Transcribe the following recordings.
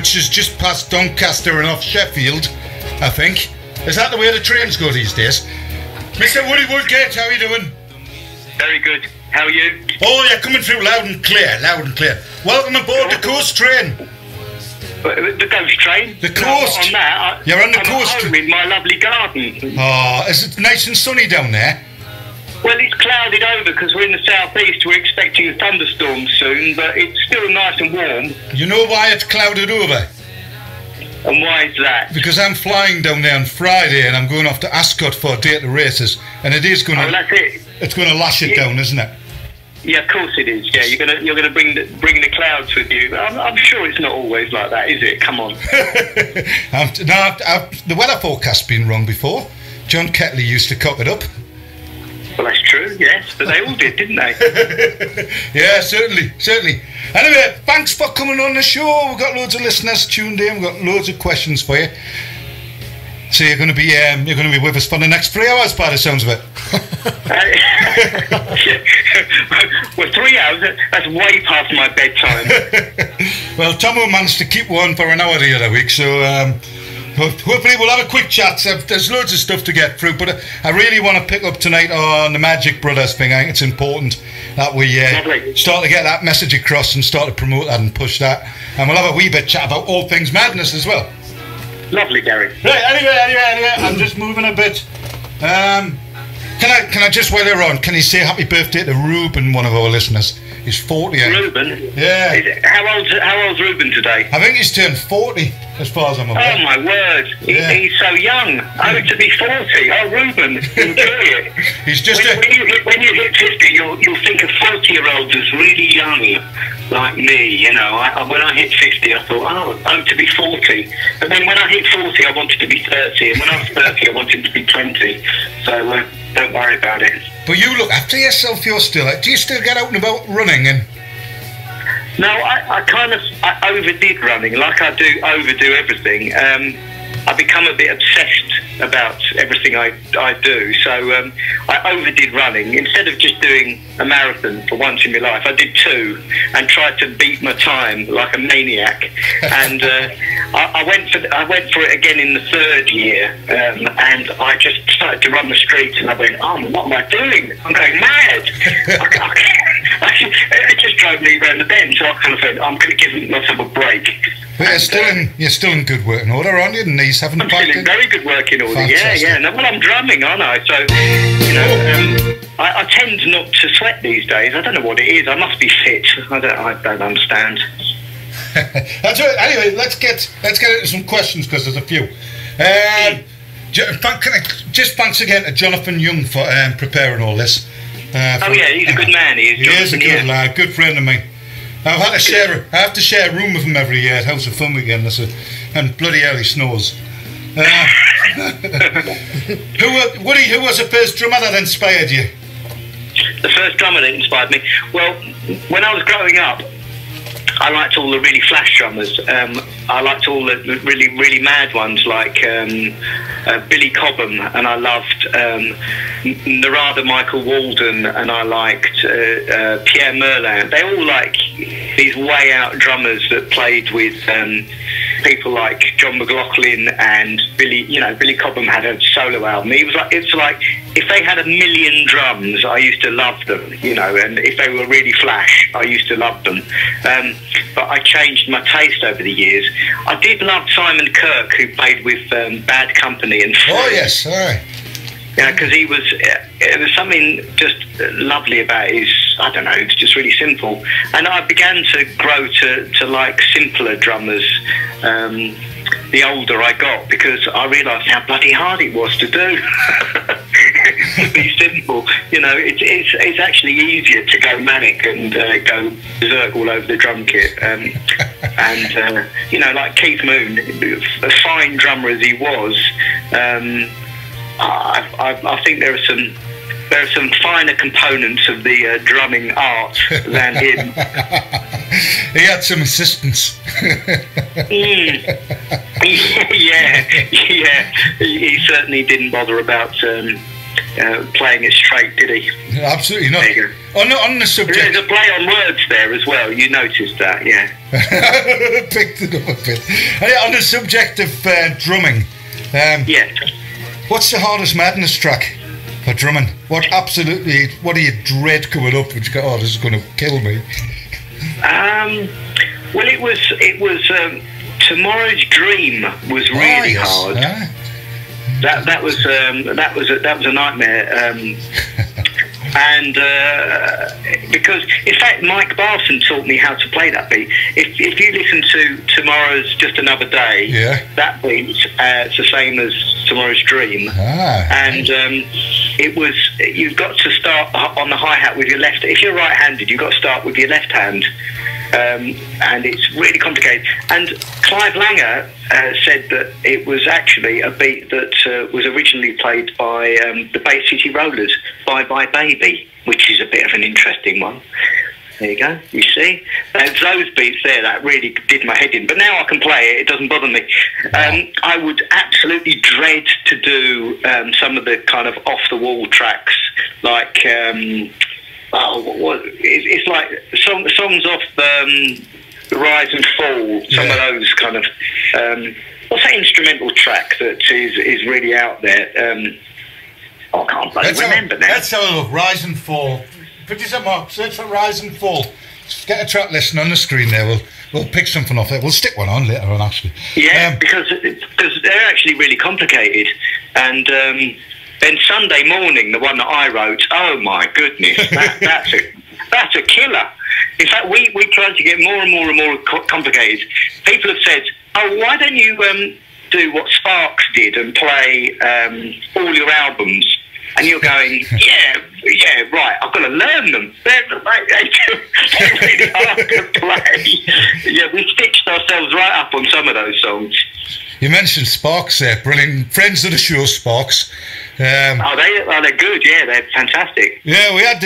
which is just past Doncaster and off Sheffield, I think. Is that the way the trains go these days? Mr. Woody Woodgate, how are you doing? Very good. How are you? Oh, you're coming through loud and clear, loud and clear. Welcome aboard the Koast train. The Koast train? The Koast. No, on that, you're on the I'm Koast. at home in my lovely garden. Oh, is it nice and sunny down there? Well, it's clouded over because we're in the southeast. We're expecting a thunderstorm soon, but it's still nice and warm. You know why it's clouded over? And why is that? Because I'm flying down there on Friday and I'm going off to Ascot for a day at the races, and it is going to. Oh, that's it. It's going to lash it down, isn't it? Yeah, of course it is. Yeah, you're gonna bring the clouds with you. I'm sure it's not always like that, is it? Come on. The weather forecast's been wrong before. John Ketley used to cock it up. Well, that's true. Yes, but they all did, didn't they? Yeah, certainly. Anyway, thanks for coming on the show. We've got loads of listeners tuned in. We've got loads of questions for you. So you're going to be with us for the next 3 hours, by the sounds of it. Well, 3 hours. That's way past my bedtime. Well, Tomo managed to keep one for an hour the other week, so hopefully we'll have a quick chat. There's loads of stuff to get through, but I really want to pick up tonight on the Magic Brothers thing. I think it's important that we start to get that message across and start to promote that and push that. And we'll have a wee bit chat about all things madness as well. Lovely, Gary. Right, anyway, I'm just moving a bit. Can I just, while you're on, can you say happy birthday to Ruben, one of our listeners? He's 40. Ruben? Yeah. How old's Ruben today? I think he's turned 40, as far as I'm aware. Oh, my word. Yeah. He's so young. Oh, to be 40. Oh, Ruben, enjoy it. He's just when you hit 50, you'll think of 40-year-olds as really young, like me, you know. When I hit 50, I thought, oh, to be 40. But then when I hit 40, I wanted to be 30. And when I was 30, I wanted to be 20. So don't worry about it. But you look after yourself, do you still get out and about running? And no, I overdid running, like I overdo everything. I become a bit obsessed about everything I do. So I overdid running. Instead of just doing a marathon for once in my life, I did 2 and tried to beat my time like a maniac. And I went for it again in the 3rd year, and I just started to run the streets, and I went, oh, what am I doing? I'm going mad. It just drove me around the bend, so I kind of thought, I'm going to give myself a break. But you're still in good working order, aren't you? The knees haven't I'm still in very good working order. Fantastic. Yeah. No, well, I'm drumming, aren't I? So, you know, I tend not to sweat these days. I don't know what it is. I must be fit. I don't understand. That's right. Anyway, let's get into some questions, because there's a few. Thanks again to Jonathan Young for preparing all this. He's a good man. He is a good lad, good friend of mine. I have to share a room with him every year at House of Fun weekend, and bloody hell he snores. Who was the first drummer that inspired you? The first drummer that inspired me? Well, when I was growing up, I liked all the really flash drummers. I liked all the really, really mad ones like Billy Cobham, and I loved Narada Michael Walden, and I liked Pierre Merlin. They all like these way out drummers that played with people like John McLaughlin and Billy. You know, Billy Cobham had a solo album. It's like if they had 1,000,000 drums, I used to love them. You know, and if they were really flash, I used to love them. But I changed my taste over the years. I did love Simon Kirke, who played with Bad Company and Free. Oh yes, all right. Yeah, because there was something just lovely about his, I don't know, it's just really simple. And I began to grow to like simpler drummers the older I got, because I realised how bloody hard it was to do. To be simple, you know, it's actually easier to go manic and go berserk all over the drum kit. You know, like Keith Moon, a fine drummer as he was, I think there are some finer components of the drumming art than him. He had some assistance. Yeah. He certainly didn't bother about playing it straight, did he? Absolutely not. On the subject, there's a play on words there as well. You noticed that, yeah? Picked it up a bit. On the subject of drumming, yeah. What's the hardest Madness track for drumming? What do you dread coming up? Which you go, oh, this is going to kill me. Well, it was Tomorrow's Dream was really hard. That was a nightmare. And because, in fact, Mike Barson taught me how to play that beat. If you listen to Tomorrow's Just Another Day, that beat, it's the same as Tomorrow's Dream. And it was, you've got to start on the hi-hat with your left. If you're right-handed, you've got to start with your left hand. And it's really complicated. And Clive Langer said that it was actually a beat that was originally played by the Bay City Rollers, Bye Bye Baby, which is a bit of an interesting one. There you go, you see? Those beats there, that really did my head in. But now I can play it, it doesn't bother me. I would absolutely dread to do some of the kind of off-the-wall tracks, like... it's like songs off Rise and Fall, some of those kind of what's that instrumental track that is really out there? I can't remember now. Let's have a look. Rise and Fall. Producer Mark, search for Rise and Fall. Get a track listing on the screen there. We'll pick something off there. We'll stick one on later on, actually. Yeah, because they're actually really complicated. And then Sunday Morning, the one that I wrote, oh my goodness, that's a killer. In fact, we tried to get more and more and more complicated. People have said, oh, why don't you do what Sparks did and play all your albums? And you're going, yeah, right, I've got to learn them. They're really hard to play. Yeah, we stitched ourselves right up on some of those songs. You mentioned Sparks there, brilliant. Friends of the show, Sparks. They're good, yeah, they're fantastic. Yeah, we had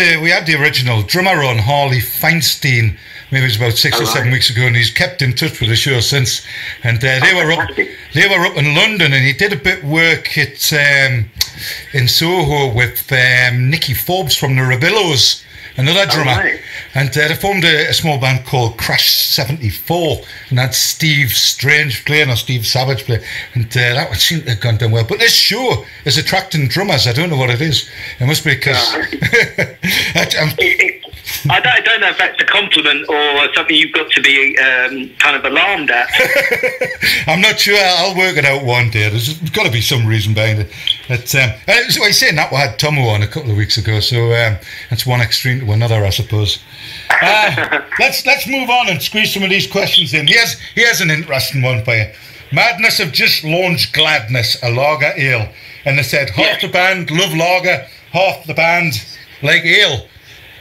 the original drummer on, Harley Feinstein, maybe it was about 6 or 7 weeks ago, and he's kept in touch with the show since. And they were up in London, and he did a bit of work at in Soho with Nicky Forbes from the Rebillos, another drummer. Right. And they formed a small band called Crash 74, and that's Steve Strange playing, or Steve Savage playing, and that would seem to have gone down well. But this show is attracting drummers. I don't know what it is. It must be because... I don't know if that's a compliment or something you've got to be kind of alarmed at. I'm not sure. I'll work it out one day. There's got to be some reason behind it. But so I saying that we had Tomo on a couple of weeks ago, so that's one extreme to another, I suppose. Let's move on and squeeze some of these questions in. Here's an interesting one for you. Madness have just launched Gladness, a lager ale, and they said half the band love lager, half the band like ale.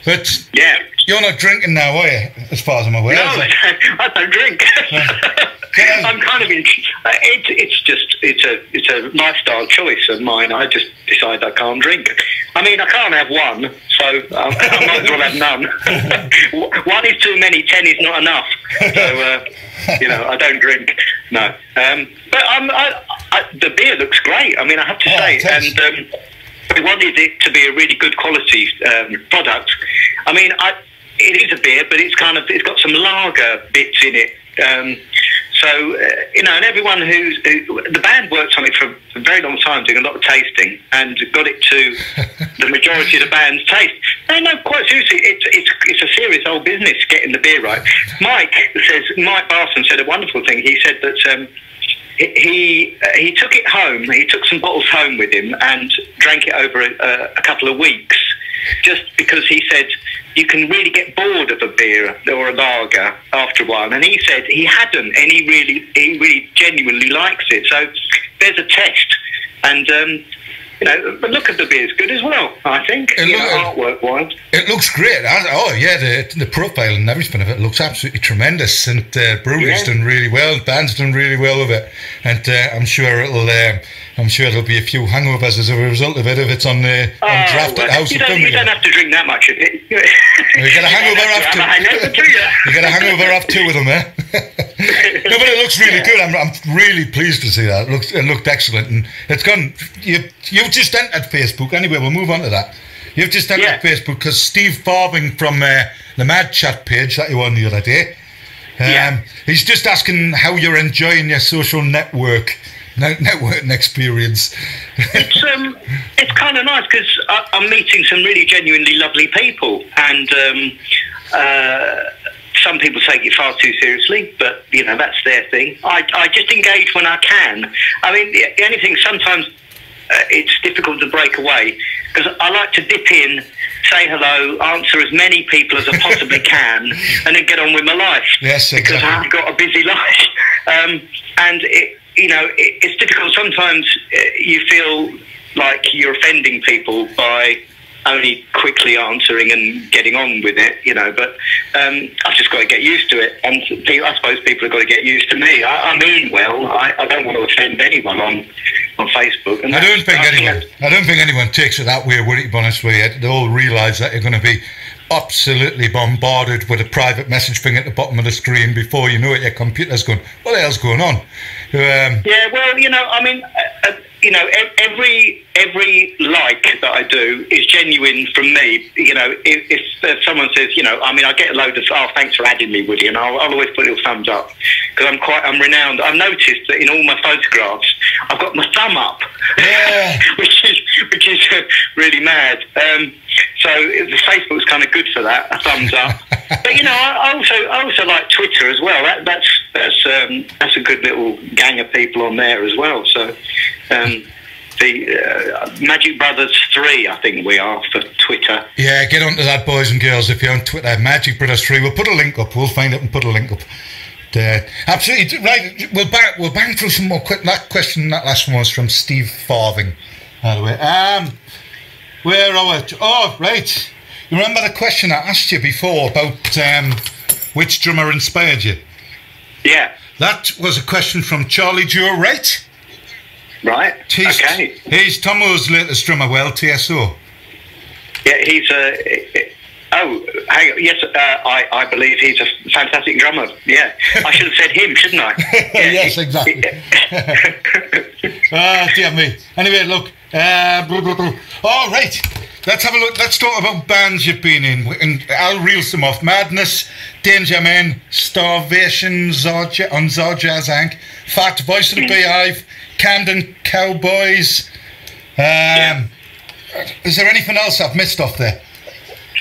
But you're not drinking now, are you? As far as I'm aware. No, I don't drink. I'm kind of it's a lifestyle choice of mine. I just decide I can't drink. I mean, I can't have one, so I might as well have none. 1 is too many, 10 is not enough. So I don't drink. No, but the beer looks great. I mean, I have to say, and we wanted it to be a really good quality product. I mean, it is a beer, but it's got some lager bits in it. And everyone the band worked on it for a very long time, doing a lot of tasting, and got it to the majority of the band's taste. No, quite seriously, it's a serious old business getting the beer right. Mike Barson said a wonderful thing. He said that he took it home. He took some bottles home with him and drank it over a couple of weeks, just because he said you can really get bored of a beer or a lager after a while. And he said he hadn't, and he really genuinely likes it. So there's a test, and the look of the beer is good as well, I think, artwork-wise. It looks great. The profile and everything of it looks absolutely tremendous, and brewery's done really well, band's done really well with it, and I'm sure there'll be a few hangovers as a result of it if it's on draft at House of Plum. You don't have to drink that much of it. You get a hangover after. You get a hangover off 2 of them, eh? No, but it looks really good. I'm really pleased to see that. It looked excellent, and it's gone. You've just entered Facebook. Anyway, we'll move on to that. You've just entered Facebook because Steve Farthing from the Mad Chat page that you were on the other day. He's just asking how you're enjoying your social networking experience. It's kind of nice because I'm meeting some really genuinely lovely people, and some people take it far too seriously, but you know, that's their thing. I just engage when I can. I mean, the only thing sometimes it's difficult to break away because I like to dip in, say hello, answer as many people as I possibly can, and then get on with my life. Yes, exactly. Because I've got a busy life, and it's difficult. Sometimes you feel like you're offending people by only quickly answering and getting on with it, you know, but I've just got to get used to it, and I suppose people have got to get used to me. I mean well, I don't want to offend anyone on Facebook. And I don't think anyone takes it that way, would it, to be honest with you? They all realise that you're going to be absolutely bombarded with a private message thing at the bottom of the screen before you know it. Your computer's going, what the hell's going on? Yeah, well, you know, I mean, you know, every like that I do is genuine from me. You know, if someone says, you know, I mean, I get a load of, oh, thanks for adding me, Woody, and I'll always put a little thumbs up because I'm renowned. I've noticed that in all my photographs, I've got my thumb up, yeah. which is really mad. So Facebook's kind of good for that, a thumbs up. But you know, I also like Twitter as well. That's a good little gang of people on there as well. So the Magic Brothers 3, I think we are for Twitter. Yeah, get onto that, boys and girls, if you're on Twitter. Magic Brothers 3. We'll put a link up. We'll find it and put a link up. Absolutely right. We'll bang through some more quick. That last one was from Steve Farthing, by the way. Where are we? Oh, right. You remember the question I asked you before about which drummer inspired you? Yeah. That was a question from Charlie Joe Wright. Right. Okay. He's Tomo's latest drummer, TSO. Yeah, he's yes, I believe he's a fantastic drummer. Yeah, I should have said him, shouldn't I? Yeah, yes, exactly. Dear me. Anyway, look. All right. Let's have a look. Let's talk about bands you've been in. And I'll reel some off. Madness, Danger Men, Starvation, Zorja, Zank, Fat Voice of the Beehive, Camden Cowboys. Is there anything else I've missed off there?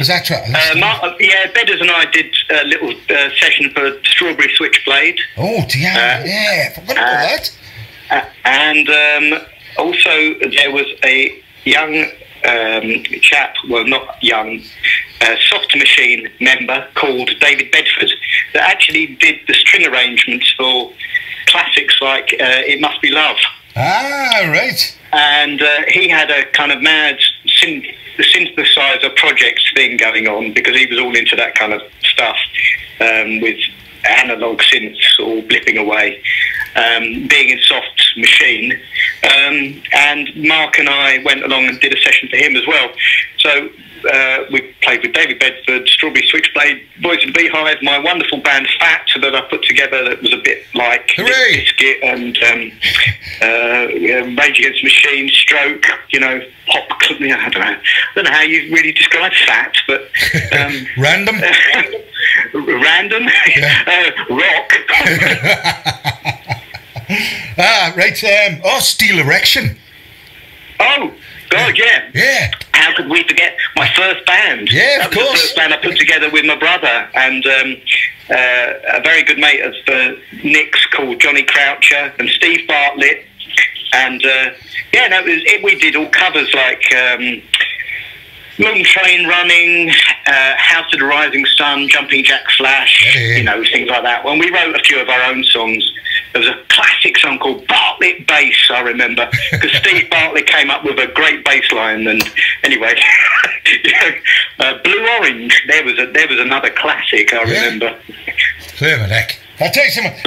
Is that right? Bedders and I did a little session for Strawberry Switchblade. Oh, dear. Yeah, forgot about that. And also there was a young chap, well, not young, Soft Machine member called David Bedford that actually did the string arrangements for classics like It Must Be Love. Ah, right. And he had a kind of mad synthesizer projects thing going on because he was all into that kind of stuff with analog synths all blipping away, being in Soft Machine. And Mark and I went along and did a session for him as well. So we played with David Bedford, Strawberry Switchblade, Boys of the Beehive, my wonderful band Fat that I put together that was a bit like Biscuit and Rage Against the Machine, Stroke, you know, pop. I don't know how you really describe Fat, but random, rock. Right. Steel Erection. Oh, God, yeah. Yeah. How could we forget my first band? Yeah, of course. That was the first band I put together with my brother and a very good mate of Nick's called Johnny Croucher and Steve Bartlett. And we did all covers like Long Train Running, House of the Rising Sun, Jumping Jack Flash, you know, things like that. When we wrote a few of our own songs, there was a classic song called Bartlett Bass, I remember, because Steve Bartlett came up with a great bass line. And anyway, Blue Orange, there was another classic, I remember. Clear my neck. I'll tell you something.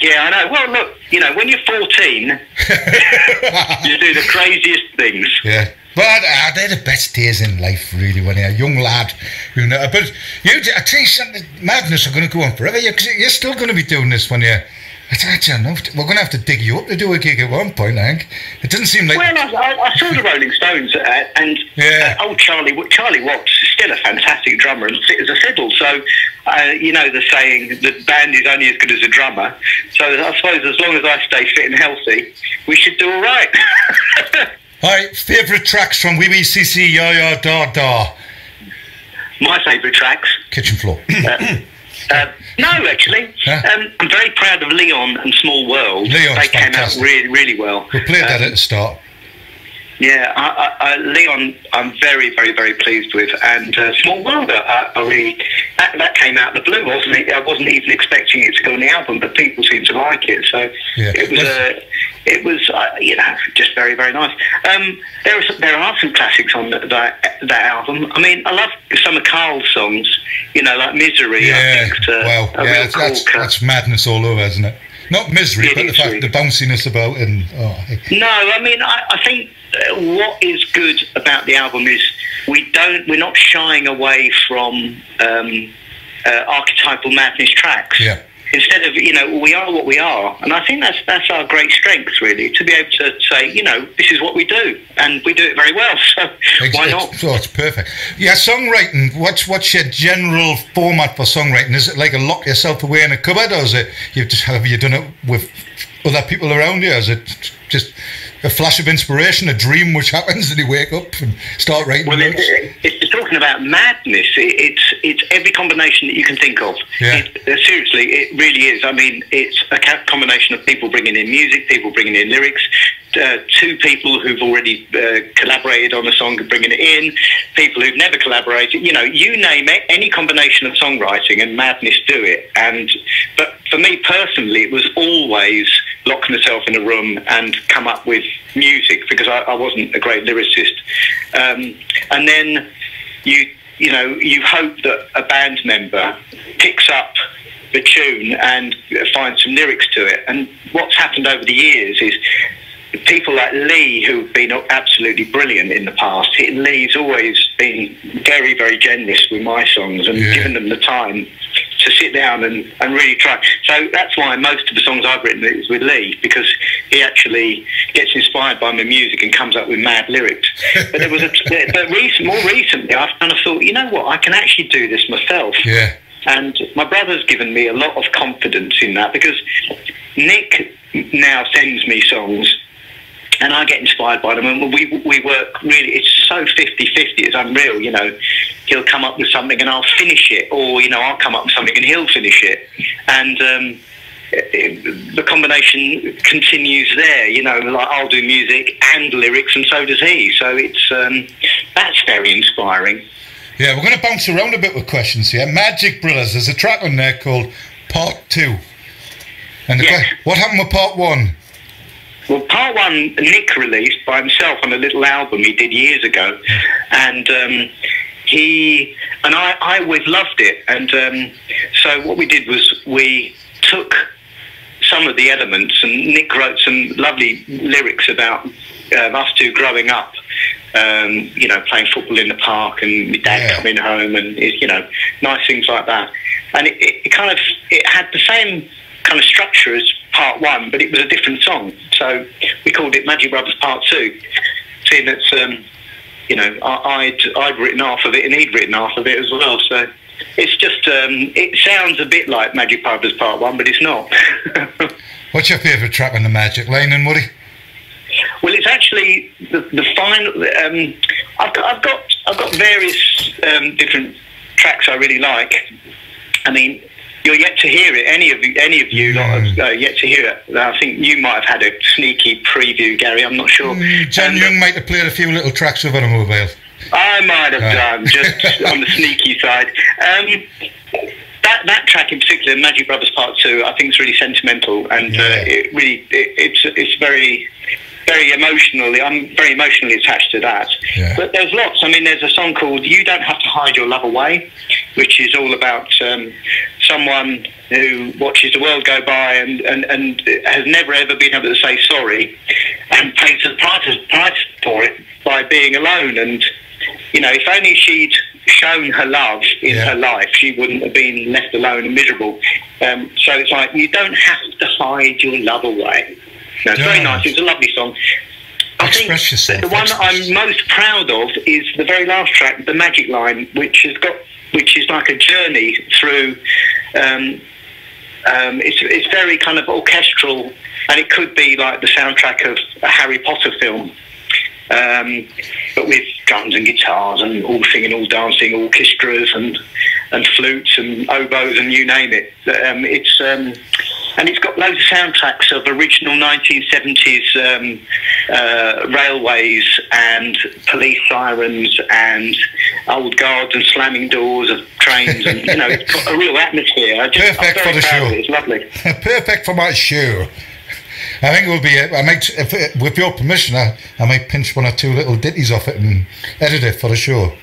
Yeah, I know. Well, look, you know, when you're 14, you do the craziest things. Yeah. But they're the best days in life, really, when you're a young lad. You know, but I tell you something, madness are going to go on forever. You're still going to be doing this when you're... I don't know. We're going to have to dig you up to do a gig at one point, I think. It doesn't seem like... Well, I saw the Rolling Stones, and old Charlie Watts is still a fantastic drummer and fit as a fiddle. So, you know the saying, the band is only as good as a drummer. So I suppose as long as I stay fit and healthy, we should do all right. Hi, favourite tracks from WBCC, Ya Ya Da Da? My favourite tracks? Kitchen Floor. No, actually. I'm very proud of Leon and Small World. Leon's they came fantastic. out really, really well. We played that at the start. Yeah, Leon, I'm very, very, very pleased with, and Small World, I really that came out of the blue, wasn't it? I wasn't even expecting it to go on the album, but people seem to like it, so it was you know, just very, very nice. There are some classics on that album. I mean, I love some of Carl's songs, you know, like Misery. Yeah, I think that's madness all over, isn't it? Not misery, but the fact, the bounciness about it. And, No, I mean, I think what is good about the album is we're not shying away from archetypal madness tracks. Yeah. Instead of, you know, we are what we are, and I think that's our great strength, really, to be able to say, you know, this is what we do, and we do it very well. So why not? It's perfect. Yeah, songwriting. What's your general format for songwriting? Is it like a lock yourself away in a cupboard, or is it have you done it with other people around you? Is it just a flash of inspiration, a dream which happens, and you wake up and start writing notes? It's talking about madness. It's every combination that you can think of. Yeah. Seriously, it really is. I mean, it's a combination of people bringing in music, people bringing in lyrics, two people who've already collaborated on a song and bringing it in, people who've never collaborated. You know, you name it, any combination of songwriting and madness do it. But for me personally, it was always lock myself in a room and come up with music, because I wasn't a great lyricist. And then you know, you hope that a band member picks up the tune and finds some lyrics to it. And what's happened over the years is people like Lee, who've been absolutely brilliant in the past. Lee's always been very, very generous with my songs and given them the time to sit down and really try. So that's why most of the songs I've written is with Lee, because he actually gets inspired by my music and comes up with mad lyrics. But there was more recently, I've kind of thought, you know what, I can actually do this myself. Yeah. And my brother's given me a lot of confidence in that, because Nick now sends me songs and I get inspired by them, and we work really, it's so 50-50, it's unreal, you know. He'll come up with something and I'll finish it, or, you know, I'll come up with something and he'll finish it. And the combination continues there, you know, like I'll do music and lyrics and so does he. So it's that's very inspiring. Yeah, we're going to bounce around a bit with questions here. Magic Brothers, there's a track on there called Part 2. And what happened with Part 1? Well, Part 1, Nick released by himself on a little album he did years ago. And I always loved it. And so what we did was we took some of the elements, and Nick wrote some lovely lyrics about us two growing up, you know, playing football in the park and my dad coming home and, you know, nice things like that. And it kind of, it had the same kind of structure as Part 1, but it was a different song. So we called it Magic Brothers Part 2, seeing that, you know, I'd written half of it and he'd written half of it as well. So it's just, it sounds a bit like Magic Brothers Part 1, but it's not. What's your favourite track on the Magic, Lane and Woody? Well, it's actually the final. I've got various different tracks I really like. I mean, you're yet to hear it. Any of you lot are yet to hear it. I think you might have had a sneaky preview, Gary. I'm not sure. John Young might have played a few little tracks with Automobile. I might have done, just on the sneaky side. That track in particular, Magic Brothers Part 2, I think is really sentimental, and it's very, very emotionally. I'm very emotionally attached to that. Yeah. But there's lots. I mean, there's a song called "You Don't Have to Hide Your Love Away," which is all about someone who watches the world go by and has never ever been able to say sorry, and pays the price for it by being alone. And if only she'd shown her love in her life, she wouldn't have been left alone and miserable. So it's like, you don't have to hide your love away. It's very nice. It's a lovely song. I think the one that I'm most proud of is the very last track, The Magic Line, which is like a journey through. It's very kind of orchestral, and it could be like the soundtrack of a Harry Potter film, but with drums and guitars and all singing, all dancing, orchestras and flutes and oboes and you name it. And it's got loads of soundtracks of original 1970s railways and police sirens and old guards and slamming doors of trains, and it's got a real atmosphere. Perfect for the show. It's lovely. Perfect for my show. I think it will be. I might, with your permission, I might pinch one or two little ditties off it and edit it for the show.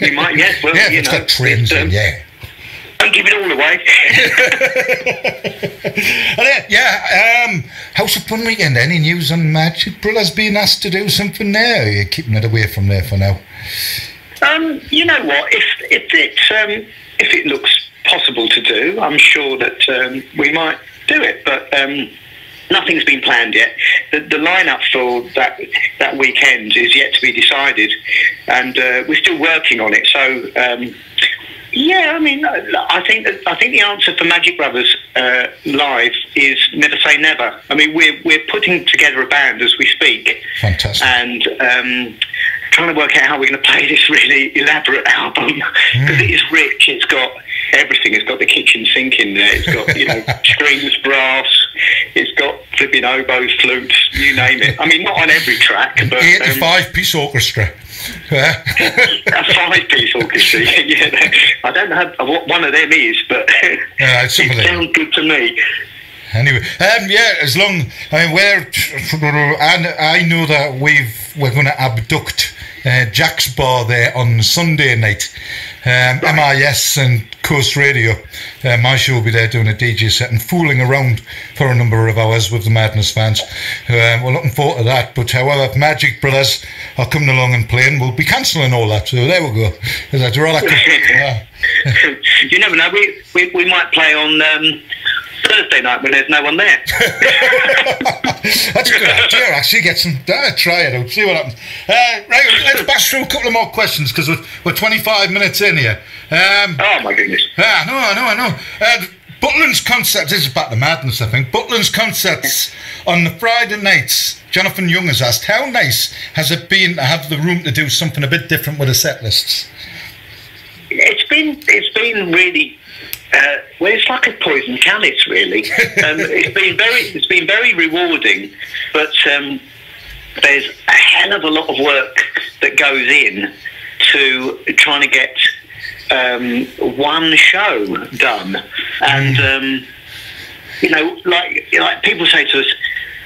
You might, yes. Well, yeah, it's got trains in, yeah. Don't give it all away. House of Fun weekend. Any news on Magic Brothers being asked to do something there? Or are you keeping it away from there for now? You know what? If it looks possible to do, I'm sure that we might do it. But nothing's been planned yet. The lineup for that weekend is yet to be decided, and we're still working on it. So. I mean, I think the answer for Magic Brothers live is never say never. I mean, we're putting together a band as we speak. Fantastic. And trying to work out how we're going to play this really elaborate album, because it is rich. It's got everything. It's got the kitchen sink in there. It's got strings, brass. It's got flipping oboes, flutes, you name it. I mean, not on every track, but 85-piece orchestra. A 5-piece orchestra. Yeah, I don't know what one of them is, but it sounds good to me. Anyway, as long I know that we're going to abduct Jack's Bar there on Sunday night. MIS and Koast Radio. My show will be there doing a DJ set and fooling around for a number of hours with the Madness fans. We're looking forward to that. But however, if Magic Brothers are coming along and playing, we'll be cancelling all that. So there we go. You never know. We might play on Thursday night when there's no one there. That's a good idea. Actually, try it out. See what happens. Right, let's bash through a couple of more questions because we're 25 minutes in here. Oh my goodness. I know. Butland's concerts. This is back to Madness, I think. Butland's concerts on the Friday nights. Jonathan Young has asked, how nice has it been to have the room to do something a bit different with the set lists? It's been really. Well, it's like a poison chalice, really. It's been very rewarding, but there's a hell of a lot of work that goes in to trying to get one show done, and like people say to us,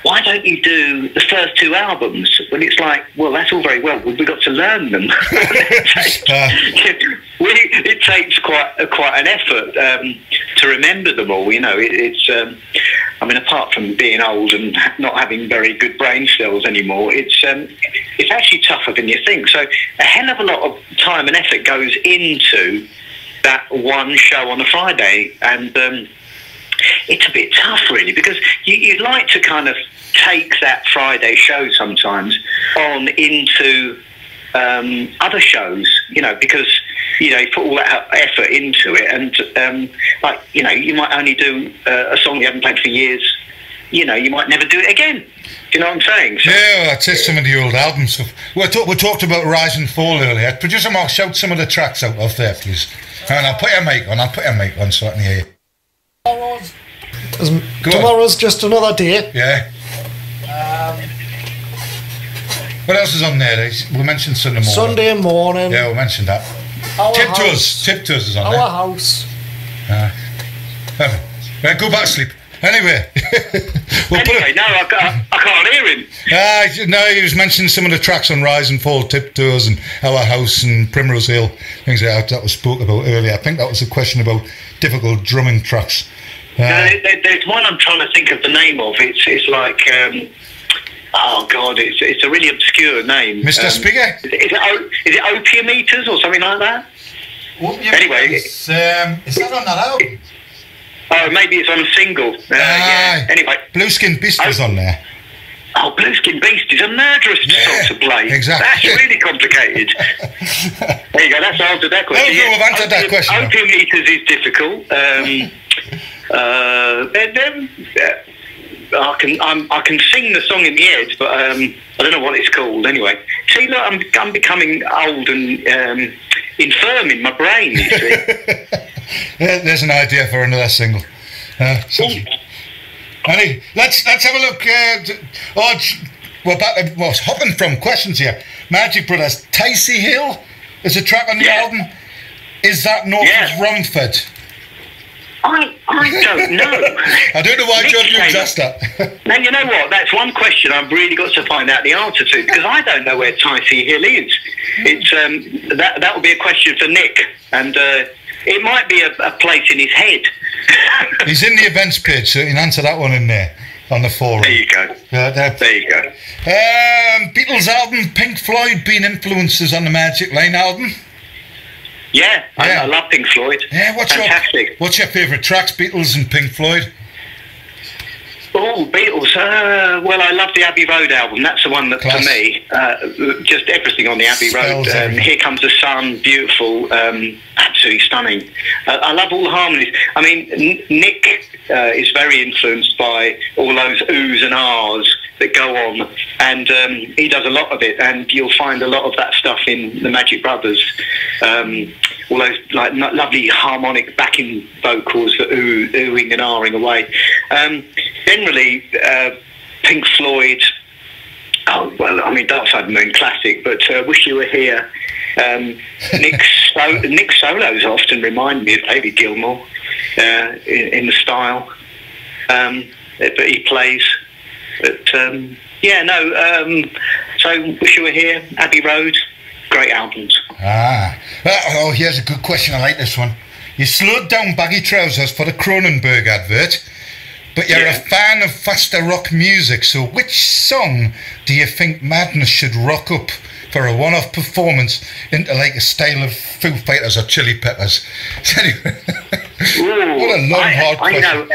why don't you do the first 2 albums? When it's like, well, that's all very well, we've got to learn them. It takes quite an effort to remember them all. It's I mean, apart from being old and not having very good brain cells anymore, it's actually tougher than you think. So a hell of a lot of time and effort goes into that one show on a Friday, and it's a bit tough, really, because you'd like to kind of take that Friday show sometimes on into other shows, because you put all that effort into it, and you might only do a song you haven't played for years. You might never do it again. Do you know what I'm saying? So, yeah, that's it. Some of the old albums. We talked about Rise and Fall earlier. Producer Mark, shout some of the tracks out of there, please. And I'll put your mic on so I can hear you. Tomorrow's just another day. Yeah. What else is on there? We mentioned Sunday morning. Sunday morning. Yeah, we mentioned that. Tiptoes is on there. Our house. Right, go back to sleep. Anyway, We'll put Anyway, no, I can't hear him. No, he was mentioning some of the tracks on Rise and Fall, Tiptoes and Our House and Primrose Hill, things like that was spoke about earlier. I think that was a question about difficult drumming tracks. No, there's one I'm trying to think of the name of. It's like, oh God, it's a really obscure name. Mr. Speaker? Is it Opium Eaters or something like that? Anyway, is that on that album? Oh, maybe it's on a single. Yeah. Anyway, Blueskin Beast was on there. Oh, Blueskin Beast is a murderous song to play. Exactly. That's really complicated. There you go. That's answered that question. No, we've answered that question. Opium Eaters is difficult. I can sing the song in the head, but I don't know what it's called. Anyway, see, look, I'm becoming old and infirm in my brain. You see. There's an idea for another single. Anyway, let's have a look. We're hopping from questions here. Magic Brothers, Ticey Hill is a track on the album. Is that north of Romford? I don't know. I don't know why John Hughes asked that. Now, you know what? That's one question I've really got to find out the answer to, because I don't know where Ticey Hill is. It's that would be a question for Nick, and it might be a place in his head. He's in the events page, so you can answer that one in there on the forum. There you go. There you go. Beatles album, Pink Floyd being influences on the Magic Line album. Yeah, I love Pink Floyd. Yeah, Fantastic. What's your favourite tracks, Beatles and Pink Floyd? Oh, Beatles. Well, I love the Abbey Road album. That's the one that, for me, just everything on the Abbey Road. Here Comes the Sun, beautiful, absolutely stunning. I love all the harmonies. I mean, Nick is very influenced by all those oohs and ahs that go on, and he does a lot of it, and you'll find a lot of that stuff in the Magic Brothers. All those like lovely harmonic backing vocals that oohing and ahhing away. Generally, Pink Floyd. Oh well, I mean, Dark Side of the Moon, classic. But Wish You Were Here. Nick solos often remind me of David Gilmour in the style that he plays. But so Wish You Were Here, Abbey Road, great albums. Oh, here's a good question. I like this one. You slowed down Baggy Trousers for the Cronenberg advert, but you're a fan of faster rock music, so which song do you think Madness should rock up for a one-off performance into like a style of Foo Fighters or Chili Peppers? Anyway, what a long, hard question. I know.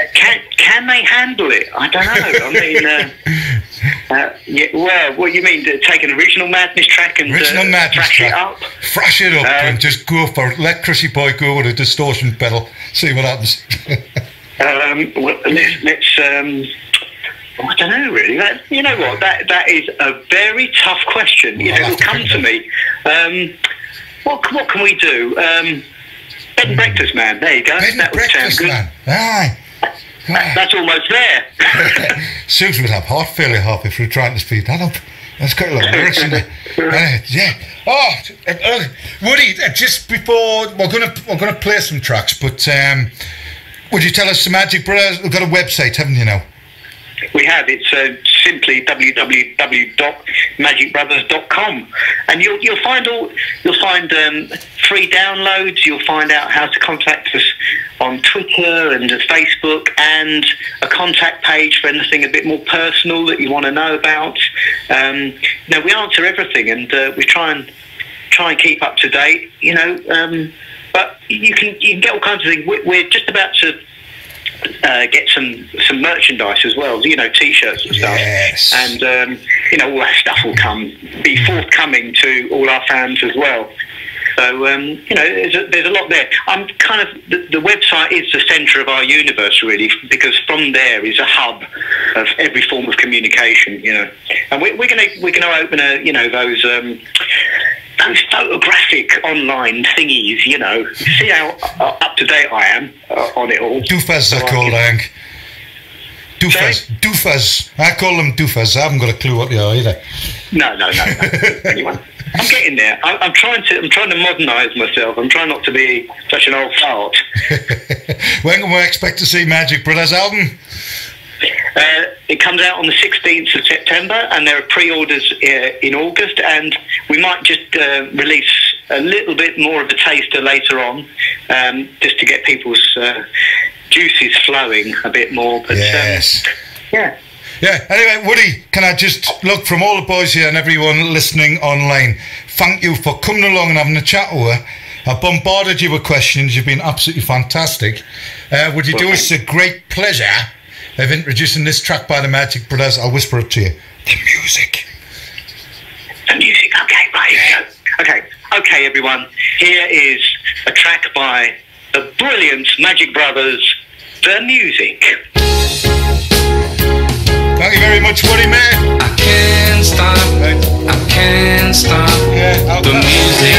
Can they handle it? I don't know. I mean, well, what you mean? Take an original Madness track and thrash it up? Thrash it up and just go for it. Let Chrissy Boy go with a distortion pedal. See what happens. Well, let's I don't know, really. You know what? That is a very tough question. It'll come to me. What can we do? Bed and Breakfast Man. There you go. Bed and Breakfast Man. Aye. That's almost there. Suze would have heart failure halfway through trying to speed that up. That's quite a lot of lyrics in there. Yeah. Oh, Woody. Just before we're gonna play some tracks, but would you tell us the Magic Brothers? We've got a website, haven't you now? We have. It's simply www.magicbrothers.com, and you'll find free downloads. You'll find out how to contact us on Twitter and Facebook, and a contact page for anything a bit more personal that you want to know about. We answer everything, and we try and keep up to date. But you can get all kinds of things. We're just about to get some merchandise as well, T-shirts and stuff. Yes. And all that stuff will be forthcoming to all our fans as well. So there's a lot there. I'm kind of the website is the centre of our universe, really, because from there is a hub of every form of communication. And we're gonna open those photographic online thingies, see how up to date I am on it all. Doofers are called, I think. Doofers. I call them doofers. I haven't got a clue what they are either. No. Anyway, I'm getting there. I'm trying to modernise myself. I'm trying not to be such an old fart. When can we expect to see Magic Brothers album? It comes out on the 16th of September, and there are pre-orders in August, and we might just release a little bit more of a taster later on, just to get people's juices flowing a bit more. But yes. Yeah. Yeah, anyway, Woody, can I just look from all the boys here and everyone listening online, thank you for coming along and having a chat with her. I bombarded you with questions. You've been absolutely fantastic. Would you do us a great pleasure of introducing this track by the Magic Brothers? I'll whisper it to you. The music. The music, okay, right, here we go. Okay, everyone. Here is a track by the brilliant Magic Brothers, The Music. Thank you very much, Woody, mate. I can't stop. I can't stop. Yeah, the music.